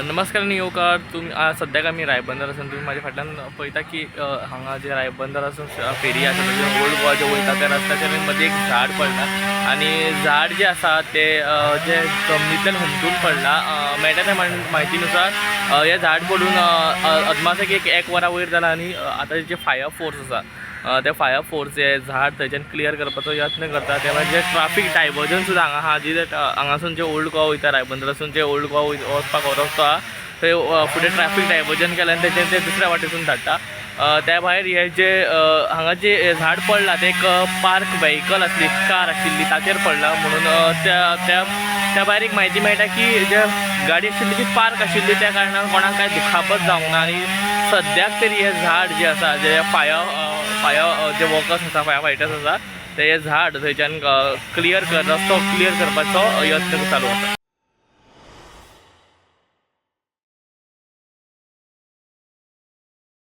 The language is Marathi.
नमस्कार नियोकार आज सद्याक आमी रायबंदर आसून तुम्ही माझ्या फाटल्यान पळयता की हांगा जे रायबंदर आसून फेरी आसा ओल्ड गोवा जे वयता त्या रस्त्याच्या मदीं एक झाड पडला आणि झाड जे आसा ते जे जमनींतल्यान हुमटून पडला मेळटा त्या म्हायतीनुसार हे झाड पडून अदमासाक एक वरा वयर जाला आणि आतां जे फायर फोर्स आसा ते फायर फोर्स हे झाड थंयच्यान क्लियर करपाचो यत्न करता त्या जे ट्राफीक डायवर्जन सुद्दां हांगा आहा जी हांगासून जे ओल्ड गोवा वयता रायबंदरासून जे ओल्ड गोवा वचपाक हो रस्तो आहा थंय फुडें ट्राफीक डायवर्जन केलें आनी तेजें ते दुसऱ्या वाटेसून धाडटा त्या भायर हे जे हांगा जे झाड पडला ते एक पार्क व्हेकल आसली कार आशिल्ली ताचेर पडला म्हणून त्या भायर एक म्हायती मेळटा की जे गाडी आशिल्ली ती पार्क आशिल्ली त्या कारणान कोणाक कांय दुखापत जावंक ना आनी सद्याक तरी हे झाड जे आसा जे फायर जे वर्कर्स आसा फायर फायटर्स आसा ते झाड थंयच्यान रस्तो क्लियर करपाचो यत्न चालू आसा।